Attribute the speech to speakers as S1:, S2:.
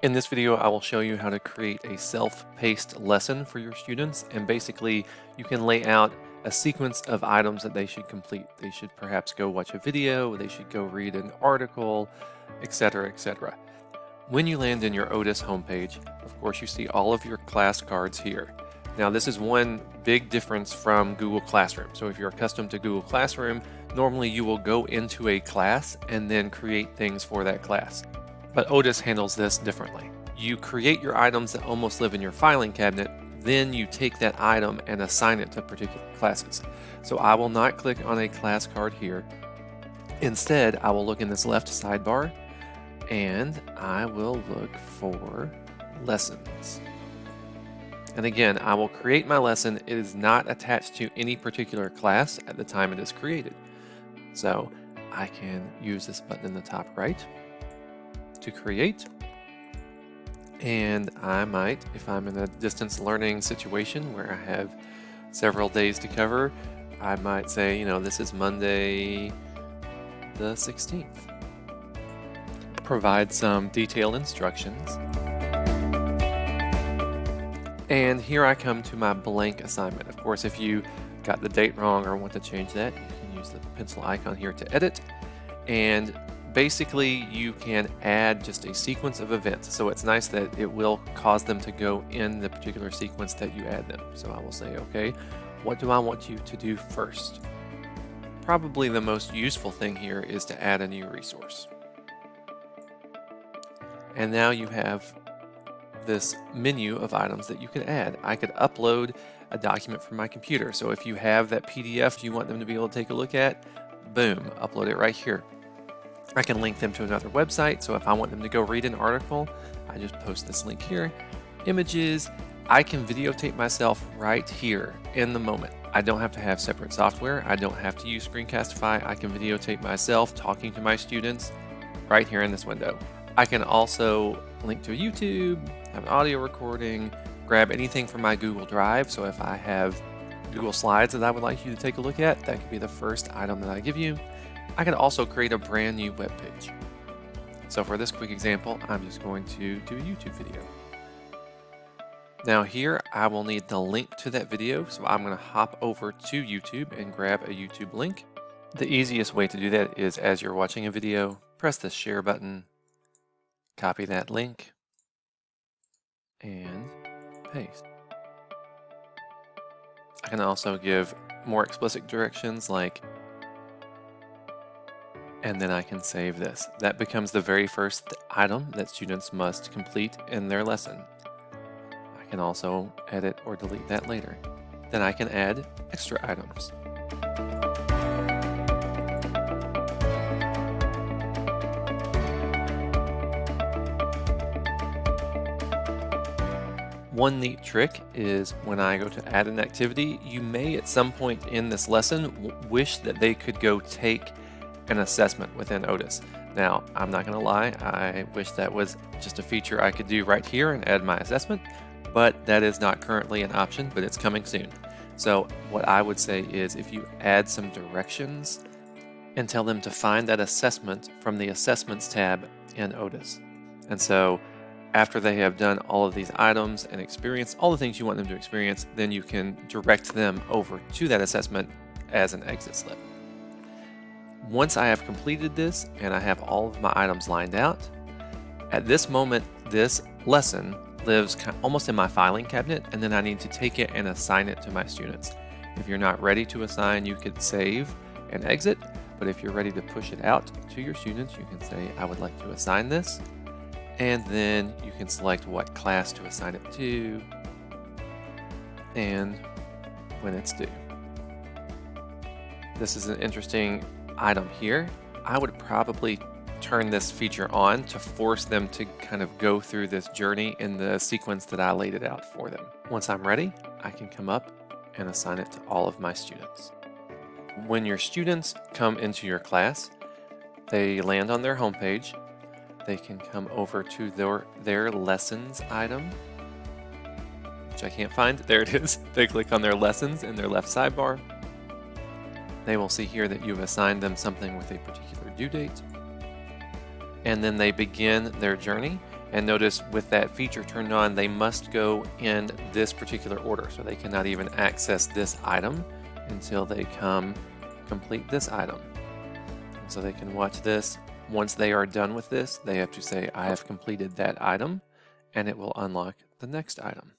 S1: In this video, I will show you how to create a self-paced lesson for your students, and basically you can lay out a sequence of items that they should complete. They should perhaps go watch a video, they should go read an article, etc., etc. When you land in your Otus homepage, of course, you see all of your class cards here. Now, this is one big difference from Google Classroom. So if you're accustomed to Google Classroom, normally you will go into a class and then create things for that class. But Otus handles this differently. You create your items that almost live in your filing cabinet, then you take that item and assign it to particular classes. So I will not click on a class card here. Instead, I will look in this left sidebar and I will look for lessons. And again, I will create my lesson. It is not attached to any particular class at the time it is created. So I can use this button in the top right to create. And I might, if I'm in a distance learning situation where I have several days to cover, I might say, this is Monday the 16th. Provide some detailed instructions. And here I come to my blank assignment. Of course, if you got the date wrong or want to change that, you can use the pencil icon here to edit. And basically, you can add just a sequence of events. So it's nice that it will cause them to go in the particular sequence that you add them. So I will say, okay, what do I want you to do first? Probably the most useful thing here is to add a new resource. And now you have this menu of items that you can add. I could upload a document from my computer. So if you have that PDF you want them to be able to take a look at, boom, upload it right here. I can link them to another website. So if I want them to go read an article, I just post this link here. Images, I can videotape myself right here in the moment. I don't have to have separate software. I don't have to use Screencastify. I can videotape myself talking to my students right here in this window. I can also link to YouTube, have an audio recording, grab anything from my Google Drive. So if I have Google Slides that I would like you to take a look at, that could be the first item that I give you. I can also create a brand new web page. So for this quick example, I'm just going to do a YouTube video. Now here, I will need the link to that video. So I'm going to hop over to YouTube and grab a YouTube link. The easiest way to do that is as you're watching a video, press the share button, copy that link, and paste. I can also give more explicit directions like, and then I can save this. That becomes the very first item that students must complete in their lesson. I can also edit or delete that later. Then I can add extra items. One neat trick is when I go to add an activity, you may at some point in this lesson wish that they could go take an assessment within Otus. Now, I'm not going to lie, I wish that was just a feature I could do right here and add my assessment, but that is not currently an option, but it's coming soon. So what I would say is if you add some directions and tell them to find that assessment from the Assessments tab in Otus. And so after they have done all of these items and experienced all the things you want them to experience, then you can direct them over to that assessment as an exit slip. Once I have completed this and I have all of my items lined out, at this moment, this lesson lives almost in my filing cabinet, and then I need to take it and assign it to my students. If you're not ready to assign, you could save and exit, but if you're ready to push it out to your students, you can say, I would like to assign this, and then you can select what class to assign it to and when it's due. This is an interesting item here. I would probably turn this feature on to force them to kind of go through this journey in the sequence that I laid it out for them. Once I'm ready, I can come up and assign it to all of my students. When your students come into your class, they land on their homepage. They can come over to their lessons item, which I can't find. There it is. They click on their lessons in their left sidebar. They will see here that you've assigned them something with a particular due date. And then they begin their journey. And notice with that feature turned on, they must go in this particular order. So they cannot even access this item until they complete this item. So they can watch this. Once they are done with this, they have to say, I have completed that item, and it will unlock the next item.